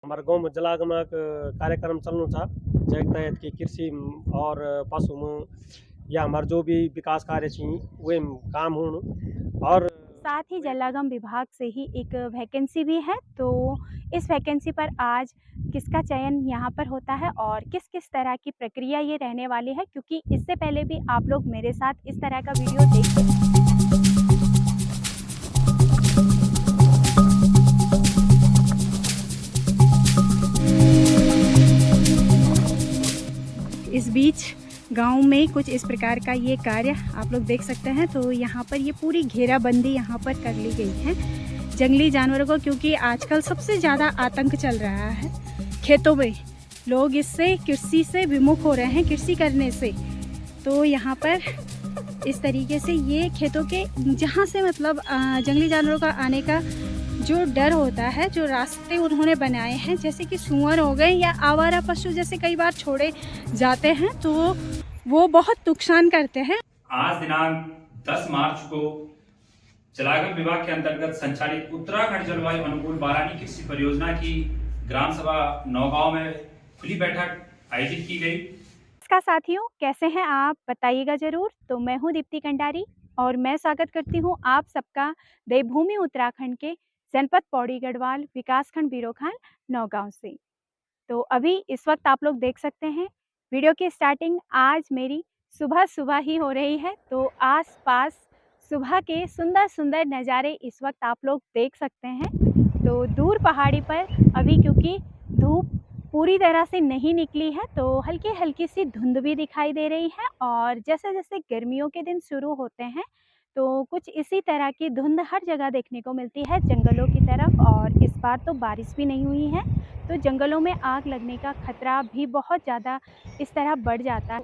हमारे गांव में जलागमक कार्यक्रम चलनो था जैक तहत की कृषि और पशु में या हमारे जो भी विकास कार्य छी वे काम हो और साथ ही जलागम विभाग से ही एक वैकेंसी भी है। तो इस वैकेंसी पर आज किसका चयन यहाँ पर होता है और किस किस तरह की प्रक्रिया ये रहने वाली है, क्योंकि इससे पहले भी आप लोग मेरे साथ इस तरह का वीडियो देख इस बीच गांव में कुछ इस प्रकार का ये कार्य आप लोग देख सकते हैं। तो यहाँ पर ये पूरी घेराबंदी यहाँ पर कर ली गई है जंगली जानवरों को, क्योंकि आजकल सबसे ज़्यादा आतंक चल रहा है खेतों में। लोग इससे कृषि से विमुख हो रहे हैं, कृषि करने से। तो यहाँ पर इस तरीके से ये खेतों के जहाँ से मतलब जंगली जानवरों का आने का जो डर होता है, जो रास्ते उन्होंने बनाए हैं, जैसे कि सूअर हो गए या आवारा पशु जैसे कई बार छोड़े जाते हैं, तो वो बहुत नुकसान करते हैं। आज दिनांक 10 मार्च को जलागम विभाग के अंतर्गत संचालित उत्तराखंड जलवायु अनुकूल बारानी कृषि परियोजना की ग्राम सभा नौगांव में खुली बैठक आयोजित की गई। नमस्कार साथियों, कैसे हैं आप? बताइएगा जरूर। तो मैं हूं दीप्ति कंडारी और मैं स्वागत करती हूं आप सबका देवभूमि उत्तराखंड के जनपद पौड़ी गढ़वाल विकासखंड बीरोखाल नौगांव से। तो अभी इस वक्त आप लोग देख सकते हैं वीडियो की स्टार्टिंग आज मेरी सुबह ही हो रही है। तो आसपास सुबह के सुंदर सुंदर नज़ारे इस वक्त आप लोग देख सकते हैं। तो दूर पहाड़ी पर अभी क्योंकि धूप पूरी तरह से नहीं निकली है तो हल्की हल्की सी धुंध भी दिखाई दे रही है, और जैसे जैसे गर्मियों के दिन शुरू होते हैं तो कुछ इसी तरह की धुंध हर जगह देखने को मिलती है जंगलों की तरफ। और इस बार तो बारिश भी नहीं हुई है, तो जंगलों में आग लगने का खतरा भी बहुत ज़्यादा इस तरह बढ़ जाता है।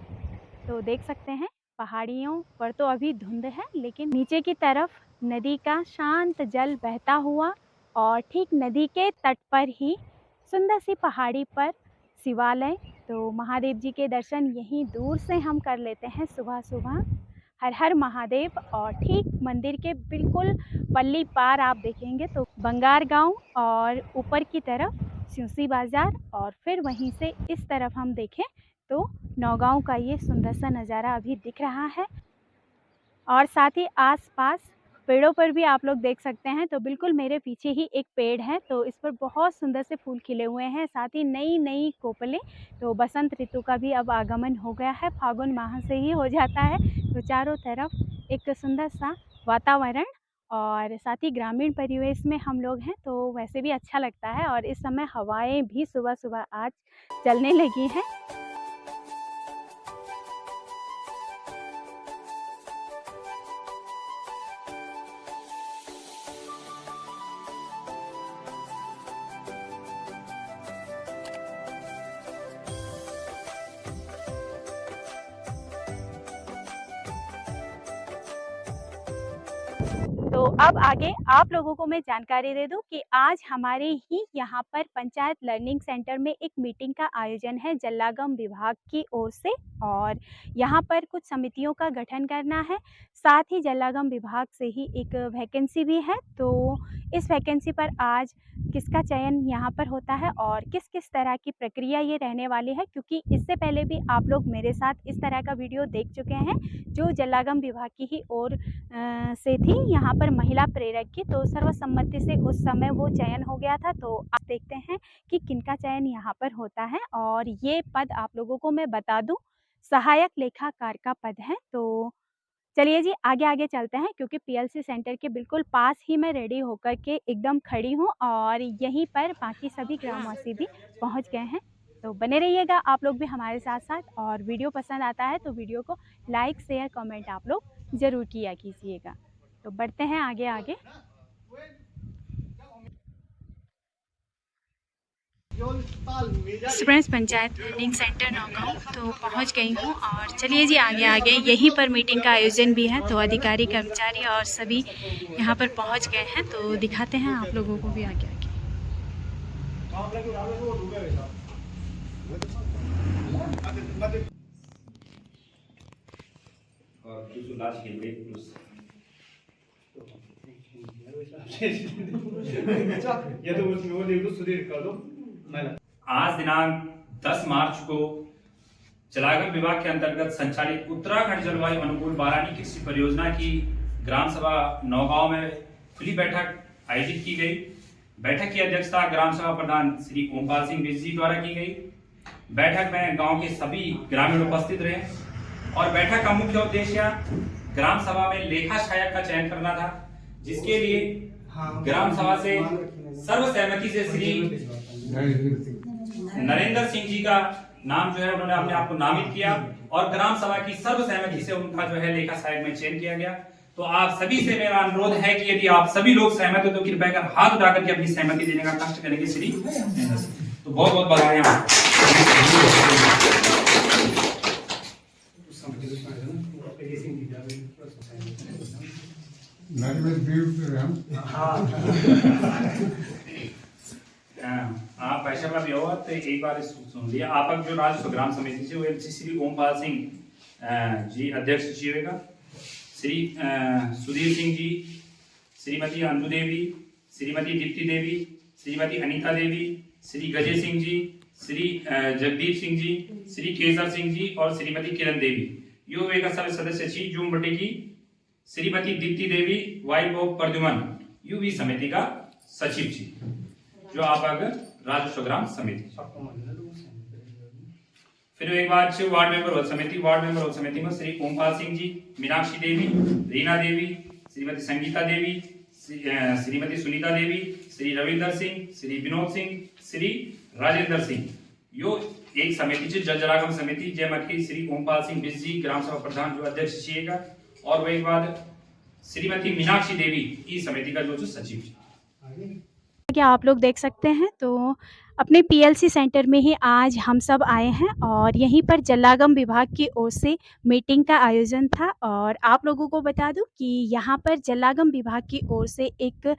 तो देख सकते हैं पहाड़ियों पर तो अभी धुंध है, लेकिन नीचे की तरफ नदी का शांत जल बहता हुआ, और ठीक नदी के तट पर ही सुंदर सी पहाड़ी पर शिवालय। तो महादेव जी के दर्शन यहीं दूर से हम कर लेते हैं सुबह सुबह। हर हर महादेव। और ठीक मंदिर के बिल्कुल पल्ली पार आप देखेंगे तो बंगार गांव, और ऊपर की तरफ सिउसी बाज़ार, और फिर वहीं से इस तरफ हम देखें तो नौगांव का ये सुंदर सा नज़ारा अभी दिख रहा है। और साथ ही आसपास पेड़ों पर भी आप लोग देख सकते हैं। तो बिल्कुल मेरे पीछे ही एक पेड़ है, तो इस पर बहुत सुंदर से फूल खिले हुए हैं, साथ ही नई नई कोपलें। तो बसंत ऋतु का भी अब आगमन हो गया है, फागुन माह से ही हो जाता है। तो चारों तरफ एक सुंदर सा वातावरण, और साथ ही ग्रामीण परिवेश में हम लोग हैं तो वैसे भी अच्छा लगता है। और इस समय हवाएं भी सुबह सुबह आज चलने लगी हैं। तो अब आगे आप लोगों को मैं जानकारी दे दूं कि आज हमारे ही यहाँ पर पंचायत लर्निंग सेंटर में एक मीटिंग का आयोजन है जलागम विभाग की ओर से, और यहाँ पर कुछ समितियों का गठन करना है। साथ ही जलागम विभाग से ही एक वैकेंसी भी है। तो इस वैकेंसी पर आज किसका चयन यहाँ पर होता है और किस किस तरह की प्रक्रिया ये रहने वाली है, क्योंकि इससे पहले भी आप लोग मेरे साथ इस तरह का वीडियो देख चुके हैं जो जलागम विभाग की ही ओर से थी, यहाँ पर महिला प्रेरक की। तो सर्वसम्मति से उस समय वो चयन हो गया था। तो आप देखते हैं कि किनका चयन यहाँ पर होता है। और ये पद आप लोगों को मैं बता दूं, सहायक लेखाकार का पद है। तो चलिए जी आगे आगे चलते हैं, क्योंकि पीएलसी सेंटर के बिल्कुल पास ही मैं रेडी होकर के एकदम खड़ी हूँ, और यहीं पर बाकी सभी ग्रामवासी भी पहुँच गए हैं। तो बने रहिएगा आप लोग भी हमारे साथ साथ, और वीडियो पसंद आता है तो वीडियो को लाइक शेयर कमेंट आप लोग ज़रूर किया कीजिएगा। तो बढ़ते हैं आगे आगे। Students panchayat learning centre Naugaon तो पहुंच गई हूं, और चलिए जी आगे आगे यहीं पर मीटिंग का आयोजन भी है। तो अधिकारी कर्मचारी और सभी यहां पर पहुंच गए हैं, तो दिखाते हैं आप लोगों को भी आगे आगे। Ya da उसमें वो लिख दो सुधीर कर दो आज दिनांक 10 मार्च को जलागम विभाग के अंतर्गत संचालित उत्तराखंड जलवायु अनुकूल बारानी कृषि परियोजना की ग्राम सभा नौगांव में खुली बैठक आयोजित की गई। बैठक की अध्यक्षता ग्राम सभा प्रधान श्री ओमपाल सिंह बिज जी द्वारा की गई। बैठक में गांव के सभी ग्रामीण उपस्थित रहे और बैठक का मुख्य उद्देश्य ग्राम सभा में लेखा सहायक का चयन करना था, जिसके लिए ग्राम सभा से सर्वसहमति से श्री नरेंद्र सिंह जी का नाम जो है उन्होंने अपने आप को नामित किया और ग्राम सभा की सर्वसहमति से उनका जो है लेखा सहायक में चयन किया गया। तो आप सभी से मेरा अनुरोध है कि यदि आप सभी लोग सहमत हो तो कृपया कर हाथ उठाकर के अपनी सहमति देने का कष्ट करेंगे श्री। तो बहुत बहुत बधाई। आप ऐसा भी हो तो एक बार सुन लिया आप जो राजस्व ग्राम समिति से वो श्री ओमपाल सिंह जी अध्यक्ष जी होगा, श्री सुधीर सिंह जी, श्रीमती अंजू देवी, श्रीमती दीप्ति देवी, श्रीमती अनीता देवी, श्री गजय सिंह जी, श्री जगदीप सिंह जी, श्री केसर सिंह जी और श्रीमती किरण देवी। यो एक सदस्य छी जूम बटे की श्रीमती दीप्ति देवी वाइफ ऑफ प्रद्युमन यू भी समिति का सचिव जी जो आप अगर राजस्व ग्राम समिति। फिर एक बात वार्ड मेंबर हो समिति में श्री ओमपाल सिंह जी, मीनाक्षी देवी, रीना देवी, श्रीमती संगीता देवी, श्रीमती सुनीता देवी, श्री रविंदर सिंह, श्री विनोद सिंह, श्री राजेंद्र सिंह। यो एक समिति जल जलागम समिति जैमत की श्री ओमपाल सिंह बिज जी ग्राम सभा प्रधान जो अध्यक्ष छिएगा और वही बाद श्रीमती मीनाक्षी देवी इस समिति का जो सचिव। क्या आप लोग देख सकते हैं तो अपने पीएलसी सेंटर में ही आज हम सब आए हैं और यहीं पर जलागम विभाग की ओर से मीटिंग का आयोजन था। और आप लोगों को बता दूं कि यहाँ पर जलागम विभाग की ओर से एक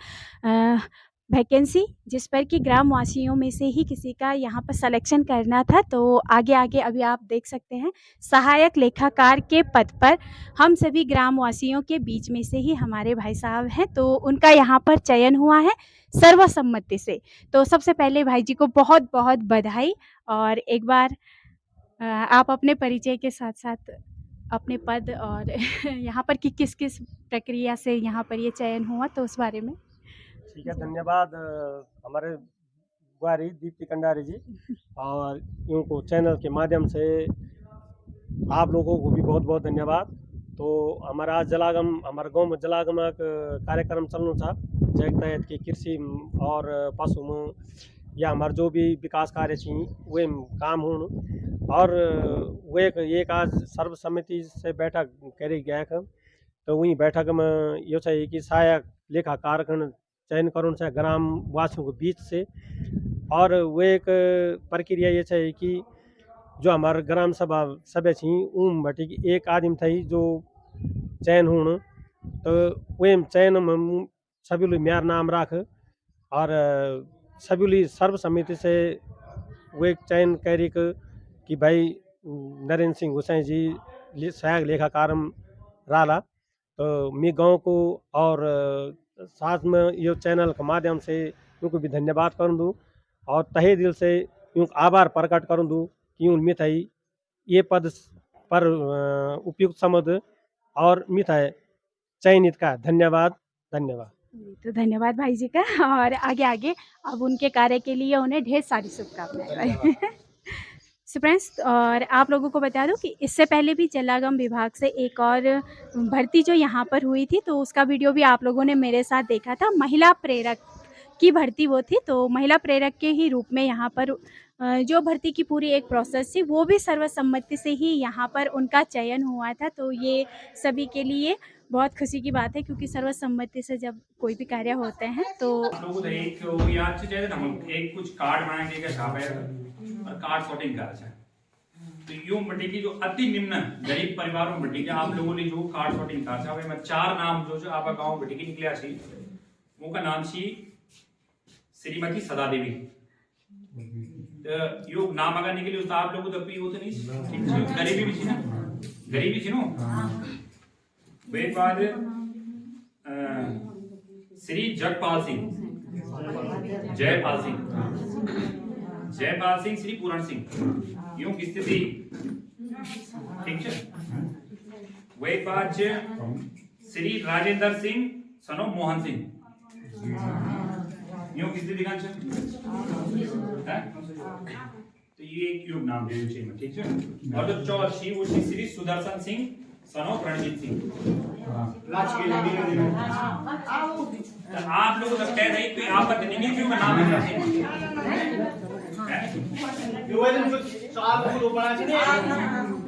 वैकेंसी जिस पर कि ग्रामवासियों में से ही किसी का यहाँ पर सिलेक्शन करना था। तो आगे अभी आप देख सकते हैं सहायक लेखाकार के पद पर हम सभी ग्रामवासियों के बीच में से ही हमारे भाई साहब हैं, तो उनका यहाँ पर चयन हुआ है सर्वसम्मति से। तो सबसे पहले भाई जी को बहुत बहुत बधाई। और एक बार आप अपने परिचय के साथ साथ अपने पद और यहाँ पर कि किस किस प्रक्रिया से यहाँ पर ये चयन हुआ तो उस बारे में। ठीक है, धन्यवाद हमारे गुआरी दीप्ति कंडारी जी और इनको चैनल के माध्यम से आप लोगों को भी बहुत बहुत धन्यवाद। तो हमारा आज हमारे गांव में जलागम कार्यक्रम चलना था जैक तहत की कृषि और पशु में या हमारे जो भी विकास कार्य थी वे काम हो और वे एक आज सर्वसम्मति से बैठक करी गया है। तो वही बैठक में ये चाहिए कि सहायक लेखाकार चयन करूँ से ग्राम वासियों के बीच से और वे एक प्रक्रिया ये चाहिए कि जो हमारे ग्राम सभा सभ्य थी उन बटी की एक आदमी थी जो चयन होने तो वे चयन में सभी लोग मेरा नाम रख और सभी लोग सर्वसम्मति से वे चयन करी कि भाई नरेंद्र सिंह हुसैन जी सहायक लेखाकार रहा। तो मैं गाँव को और साथ में ये चैनल के माध्यम से उनको भी धन्यवाद कर दूँ और तहे दिल से उनको आभार प्रकट कर दूँ कि उन मिथाई ये पद पर उपयुक्त समझ और मिथाई चयनित का धन्यवाद। तो धन्यवाद भाई जी का। और आगे अब उनके कार्य के लिए उन्हें ढेर सारी शुभकामनाएं। सो फ्रेंड्स, और आप लोगों को बता दूं कि इससे पहले भी जलागम विभाग से एक और भर्ती जो यहाँ पर हुई थी तो उसका वीडियो भी आप लोगों ने मेरे साथ देखा था। महिला प्रेरक की भर्ती वो थी, तो महिला प्रेरक के ही रूप में यहाँ पर जो भर्ती की पूरी एक प्रोसेस थी वो भी सर्वसम्मति से ही यहाँ पर उनका चयन हुआ था। तो ये सभी के लिए बहुत खुशी की बात है क्योंकि सर्वसम्मति से जब कोई भी कार्य होते हैं तो एक कुछ कार्ड बना के और कार्ड सॉर्टिंग करा। तो यूं बटी की जो अति निम्न गरीब परिवार में बटी के आप लोगों ने जो कार्ड सॉर्टिंग करा वे में 4 नाम जो आपका गांव बटी की निकलिया छी वो का नाम छी श्रीमती सदा देवी। तो यो नाम अगर निकली तो आप लोगों तो वो तो नहीं गरीबी भी थी ना, गरीबी थी ना। वे बाद श्री जगपाल सिंह, जयपाल सिंह जयपाल सिंह श्री पूरण सिंह यूं की स्थिति ठीक है। वही बात श्री राजेंद्र सिंह सनो मोहन सिंह यूं की स्थिति का तो ये एक योग नाम दे दीजिए में ठीक है। और जो चौथी वो श्री सुदर्शन सिंह सनो रणजीत सिंह। तो आप लोग जब कह रहे कि आप प्रतिनिधियों का नाम है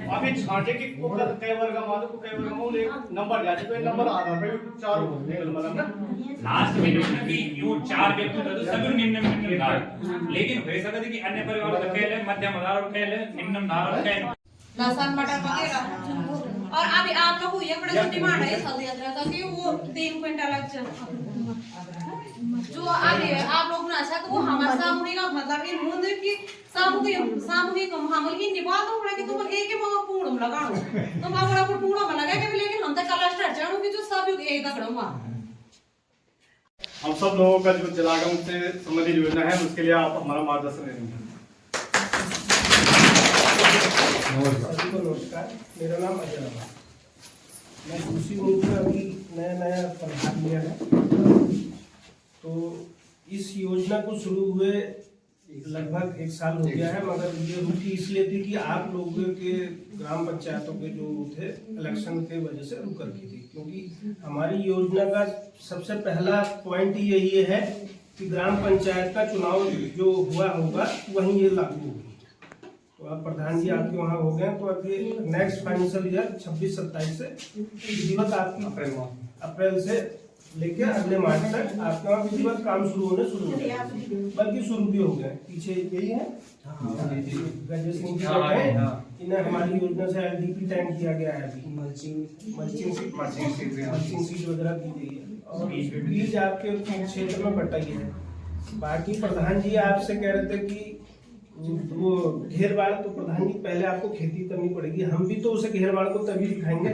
अभी छांटे की कोकर कई वर्ग मानो को कई वर्ग मानो एक नंबर जाते तो नंबर आधा पे चार मतलब ना लास्ट में जो कि यूं चार व्यक्ति तो सभी निम्न धार लेकिन हो सकता है कि अन्य परिवार तो कह ले मध्यम धार और कह ले निम्न धार और कह लहसुन मटर वगैरह। और अभी आप लोग को ये बड़ा जो डिमांड है हल्दी अदरक का कि वो 3 क्विंटल जो आगे आप लोग ना अच्छा तो वो हमारे सामूहिक मतलब ये मुंदे की सामूहिक हमल की निभा दो पड़ा कि तुम एक ही मगा पूर्ण लगाओ तो मगा पर पूर्ण में लगा के लेकिन हम तक क्लस्टर चढ़ो कि जो सब एक दगड़वा। हम सब लोगों का जो जलागम से संबंधित योजना है उसके लिए आप हमारा मार्गदर्शन देंगे। सभी को नमस्कार, मेरा नाम अजय रामा। मैं कृषि मंत्री में अभी नया प्रधान लिया है। तो इस योजना को शुरू हुए लगभग 1 साल हो गया है, मगर ये रुकी इसलिए थी कि आप लोगों के ग्राम पंचायतों के जो थे इलेक्शन के वजह से रुक रखी थी, क्योंकि हमारी योजना का सबसे पहला पॉइंट यही है कि ग्राम पंचायत का चुनाव जो हुआ होगा वहीं ये लागू होगी। तो आप प्रधान जी आपके वहाँ हो गए, तो अभी नेक्स्ट फाइनेंशियल ईयर 26-27 से विधिवत आपकी अप्रैल से लेके अगले मार्च तक आपके वहाँ विधिवत काम शुरू होने शुरू हो गए, बल्कि शुरू भी हो गए। पीछे यही है गजेश सिंह जी, इन्हें हमारी योजना से एलडीपी टैंक किया गया है, अभी मल्चिंग सीट वगैरह दी गई है और बीज आपके क्षेत्र में बटाई है। बाकी प्रधान जी आपसे कह रहे थे कि वो घेरबाड़, तो प्रधान जी पहले आपको खेती करनी पड़ेगी, हम भी तो उसे घेरबाड़ को तभी दिखाएंगे।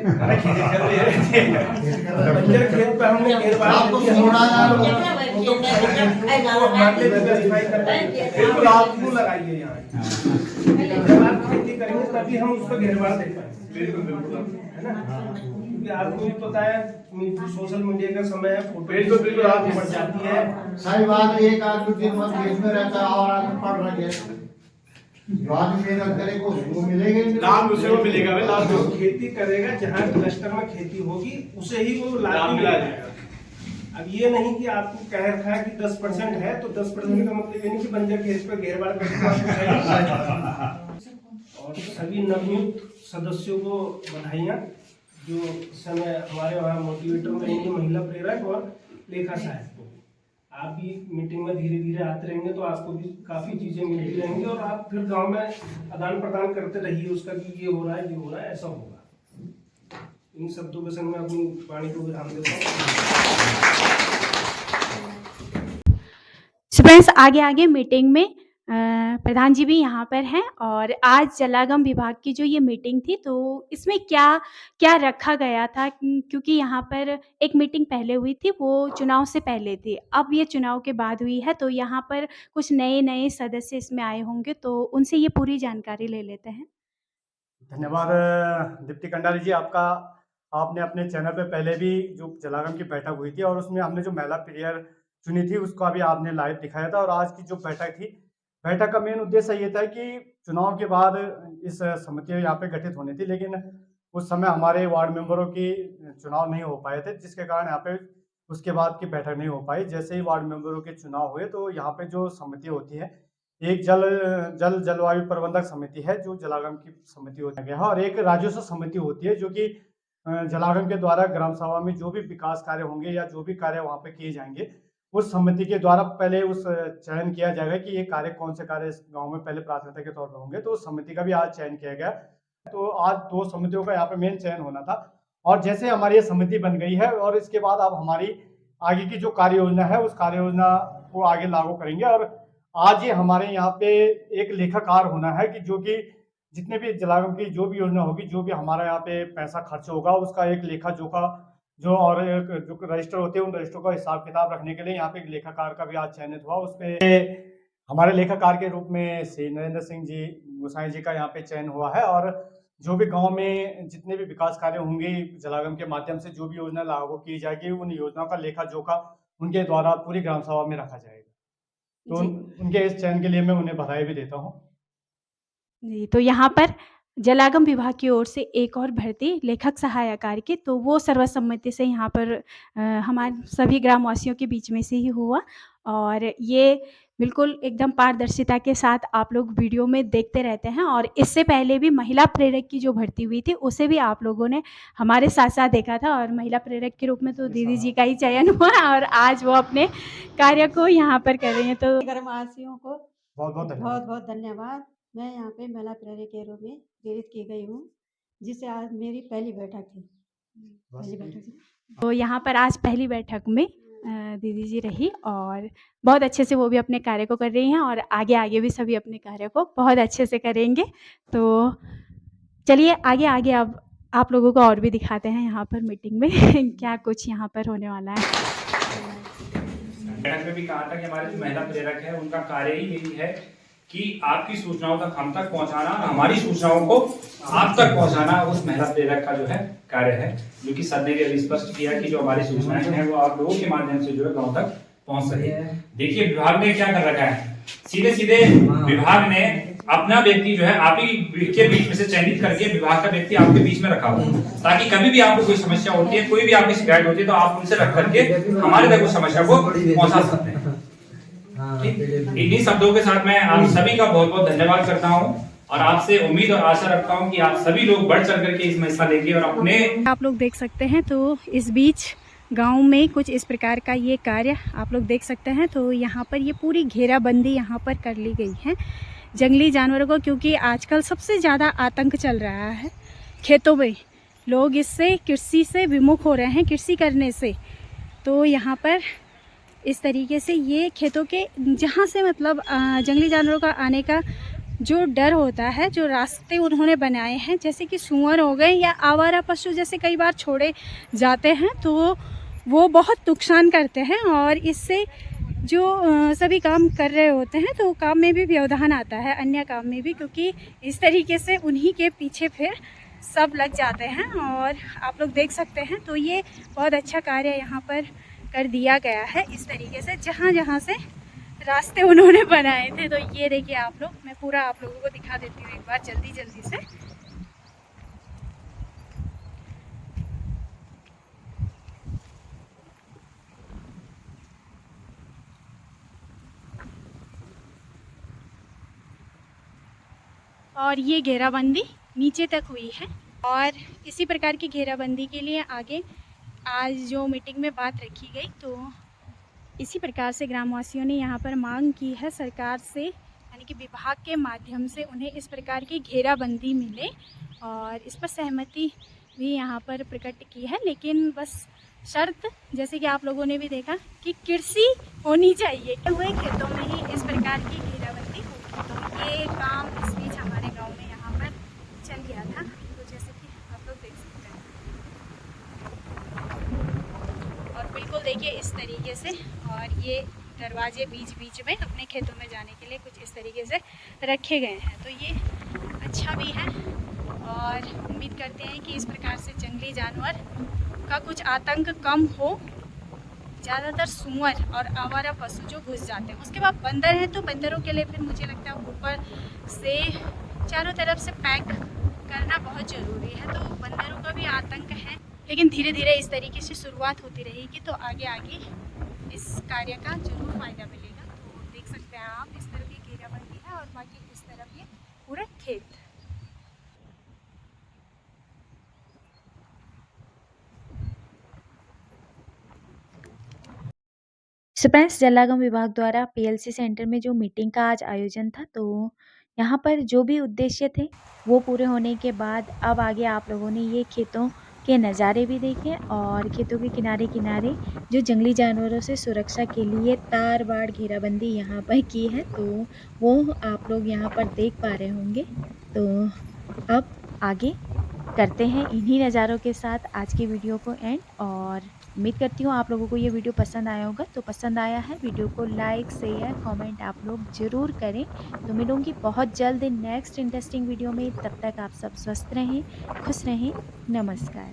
बंजर खेत पे हमने घेरबाड़ बिल्कुल आप क्यों लगाइए यहाँ, जब आप खेती करेंगे तभी हम उस पर घेरबाड़ दे पाएंगे। बिल्कुल है ना, क्योंकि आपको भी पता है सोशल मीडिया का समय है, फोटो बिल्कुल आप बढ़ जाती है। सही बात है, एक आदमी दिन भर खेत में रहता है और आदमी पढ़ रहा है, जो आदमी मेहनत करेगा उसको मिलेगा, लाभ उसे को मिलेगा। लाभ जो खेती करेगा, जहाँ क्लस्टर में खेती होगी उसे ही वो लाभ मिला जाएगा। अब ये नहीं कि आपको कह रखा है कि 10% है तो 10% का मतलब ये नहीं कि बंजर खेत पर घेरबाड़ करके। और सभी नवनियुक्त सदस्यों को बधाइयाँ, जो इस समय हमारे वहाँ मोटिवेटर रहेंगे, महिला प्रेरक और लेखा सहायक। आप भी मीटिंग में धीरे धीरे आते रहेंगे तो आपको भी काफ़ी चीज़ें मिलती रहेंगी और आप फिर गांव में आदान प्रदान करते रहिए उसका कि ये हो रहा है, ये हो रहा है, ऐसा होगा। इन शब्दों के संग में अपनी वाणी को विराम देता हूँ। फ्रेंड्स, आगे मीटिंग में प्रधान जी भी यहाँ पर हैं और आज जलागम विभाग की जो ये मीटिंग थी तो इसमें क्या क्या रखा गया था, क्योंकि यहाँ पर एक मीटिंग पहले हुई थी, वो चुनाव से पहले थी, अब ये चुनाव के बाद हुई है, तो यहाँ पर कुछ नए सदस्य इसमें आए होंगे, तो उनसे ये पूरी जानकारी ले लेते हैं। धन्यवाद दीप्ति कंडारी जी, आपका। आपने अपने चैनल पे पहले भी जो जलागम की बैठक हुई थी और उसमें हमने जो महिला प्लेयर चुनी थी उसका भी आपने लाइव दिखाया था। और आज की जो बैठक थी, बैठक का मेन उद्देश्य ये था कि चुनाव के बाद इस समिति यहाँ पे गठित होनी थी, लेकिन उस समय हमारे वार्ड मेंबरों की चुनाव नहीं हो पाए थे, जिसके कारण यहाँ पे उसके बाद की बैठक नहीं हो पाई। जैसे ही वार्ड मेंबरों के चुनाव हुए तो यहाँ पे जो समिति होती है, एक जलवायु प्रबंधक समिति है जो जलागम की समिति होती है, और एक राजस्व समिति होती है जो कि जलागम के द्वारा ग्राम सभा में जो भी विकास कार्य होंगे या जो भी कार्य वहाँ पे किए जाएंगे उस समिति के द्वारा पहले उस चयन किया जाएगा कि ये कार्य कौन से कार्य इस गांव में पहले प्राथमिकता के तौर पर होंगे। तो उस समिति का भी आज चयन किया गया। तो आज 2 समितियों का यहाँ पे मेन चयन होना था और जैसे हमारी ये समिति बन गई है और इसके बाद अब हमारी आगे की जो कार्य योजना है उस कार्य योजना को आगे लागू करेंगे। और आज ये हमारे यहाँ पे एक लेखाकार होना है कि जो कि जितने भी जलागम की जो भी योजना होगी, जो भी हमारा यहाँ पे पैसा खर्च होगा उसका एक लेखा जोखा जो और जो रजिस्टर होते हैं उन रजिस्टरों का हिसाब किताब रखने के लिए यहाँ पे एक लेखाकार का भी आज चयनित हुआ। उस पे हमारे लेखाकार के रूप में श्री नरेंद्र सिंह जी गोसाई जी का यहाँ पे चयन हुआ है। और जो भी गांव में जितने भी विकास कार्य होंगे जलागम के माध्यम से, जो भी योजना लागू की जाएगी, उन योजनाओं का लेखा जोखा उनके द्वारा पूरी ग्राम सभा में रखा जाएगा। तो जी। उनके इस चयन के लिए मैं उन्हें बधाई भी देता हूँ। जी, तो यहाँ पर जलागम विभाग की ओर से एक और भर्ती लेखक सहायकार की, तो वो सर्वसम्मति से यहाँ पर हमारे सभी ग्रामवासियों के बीच में से ही हुआ। और ये बिल्कुल एकदम पारदर्शिता के साथ आप लोग वीडियो में देखते रहते हैं। और इससे पहले भी महिला प्रेरक की जो भर्ती हुई थी, उसे भी आप लोगों ने हमारे साथ-साथ देखा था। और महिला प्रेरक के रूप में तो दीदी जी का ही चयन हुआ और आज वो अपने कार्य को यहाँ पर कर रही हैं। तो ग्रामवासियों को बहुत बहुत धन्यवाद। बहुत बहुत धन्यवाद। मैं यहाँ पे महिला प्रेरक के रूप में प्रेरित की गई हूँ, जिससे आज मेरी पहली बैठक थी। पहली बैठक थी। तो यहाँ पर आज पहली बैठक में दीदी जी रही और बहुत अच्छे से वो भी अपने कार्य को कर रही हैं और आगे भी सभी अपने कार्य को बहुत अच्छे से करेंगे। तो चलिए आगे अब आप लोगों को और भी दिखाते हैं यहाँ पर मीटिंग में क्या कुछ यहाँ पर होने वाला है। बैठक में भी कहा था कि हमारे जो महिला प्रेरक है उनका कार्य ही यही है कि आपकी सूचनाओं तक हम तक पहुंचाना और हमारी सूचनाओं को आप तक पहुंचाना उस महिला प्रेरक का जो है कार्य है, जो कि सर ने भी अभी स्पष्ट किया कि जो हमारी सूचनाएं हैं वो आप लोगों के माध्यम से जो है गांव तक पहुंच सके। देखिए विभाग ने क्या कर रखा है, सीधे विभाग ने अपना व्यक्ति जो है आप ही के बीच में से चयनित करके विभाग का व्यक्ति आपके बीच में रखा हुआ, ताकि कभी भी आपको कोई समस्या होती है, कोई भी आपकी शिकायत होती है, तो आप उनसे रख करके हमारे तक उस समस्या को पहुंचा सकते हैं। इन्हीं शब्दों के साथ मैं आप सभी का बहुत बहुत धन्यवाद करता हूं और आपसे उम्मीद और आशा रखता हूं कि आप सभी लोग बढ़ चढ़ करके इसमें हिस्सा लेंगे और अपने आप लोग देख सकते हैं। तो इस बीच गांव में कुछ इस प्रकार का ये कार्य आप लोग देख सकते हैं। तो यहाँ पर ये पूरी घेराबंदी यहाँ पर कर ली गई है जंगली जानवरों को, क्योंकि आजकल सबसे ज़्यादा आतंक चल रहा है खेतों में। लोग इससे कृषि से विमुख हो रहे हैं, कृषि करने से। तो यहाँ पर इस तरीके से ये खेतों के जहाँ से मतलब जंगली जानवरों का आने का जो डर होता है, जो रास्ते उन्होंने बनाए हैं, जैसे कि सूअर हो गए या आवारा पशु जैसे कई बार छोड़े जाते हैं, तो वो बहुत नुकसान करते हैं। और इससे जो सभी काम कर रहे होते हैं तो काम में भी व्यवधान आता है, अन्य काम में भी, क्योंकि इस तरीके से उन्हीं के पीछे फिर सब लग जाते हैं। और आप लोग देख सकते हैं तो ये बहुत अच्छा कार्य यहाँ पर कर दिया गया है। इस तरीके से जहाँ से रास्ते उन्होंने बनाए थे, तो ये देखिए आप लोग, मैं पूरा आप लोगों को दिखा देती हूँ एक बार जल्दी से। और ये घेराबंदी नीचे तक हुई है और इसी प्रकार की घेराबंदी के लिए आगे आज जो मीटिंग में बात रखी गई, तो इसी प्रकार से ग्रामवासियों ने यहाँ पर मांग की है सरकार से, यानी कि विभाग के माध्यम से उन्हें इस प्रकार की घेराबंदी मिले और इस पर सहमति भी यहाँ पर प्रकट की है। लेकिन बस शर्त, जैसे कि आप लोगों ने भी देखा, कि कृषि होनी चाहिए, हुए खेतों में ही इस प्रकार की घेराबंदी होगी। तो ये काम इस बीच हमारे गाँव में यहाँ पर चल गया था, तो जैसे कि आप लोग देख सकते हैं। और बिल्कुल देखिए इस तरीके से, और ये दरवाजे बीच में अपने खेतों में जाने के लिए कुछ इस तरीके से रखे गए हैं। तो ये अच्छा भी है और उम्मीद करते हैं कि इस प्रकार से जंगली जानवर का कुछ आतंक कम हो। ज़्यादातर सूअर और आवारा पशु जो घुस जाते हैं, उसके बाद बंदर हैं, तो बंदरों के लिए फिर मुझे लगता है ऊपर से चारों तरफ से पैक करना बहुत ज़रूरी है, तो बंदरों का भी आतंक है। लेकिन धीरे धीरे इस तरीके से शुरुआत होती रहेगी तो आगे इस कार्य का जरूर फ़ायदा मिलेगा। तो देख सकते हैं आप, इस तरफ ये घेराबंदी है और बाकी इस तरफ ये पूरा खेत। फ्रेंड्स, जलागम विभाग द्वारा पीएलसी सेंटर में जो मीटिंग का आज आयोजन था, तो यहाँ पर जो भी उद्देश्य थे वो पूरे होने के बाद अब आगे आप लोगों ने ये खेतों के नज़ारे भी देखे और खेतों के किनारे जो जंगली जानवरों से सुरक्षा के लिए तार बाड़ घेराबंदी यहाँ पर की है, तो वो आप लोग यहाँ पर देख पा रहे होंगे। तो अब आगे करते हैं इन्हीं नज़ारों के साथ आज की वीडियो को एंड। और उम्मीद करती हूँ आप लोगों को ये वीडियो पसंद आया होगा। तो पसंद आया है वीडियो को लाइक शेयर कमेंट आप लोग ज़रूर करें। तो मिलूँगी बहुत जल्द नेक्स्ट इंटरेस्टिंग वीडियो में। तब तक आप सब स्वस्थ रहें, खुश रहें। नमस्कार।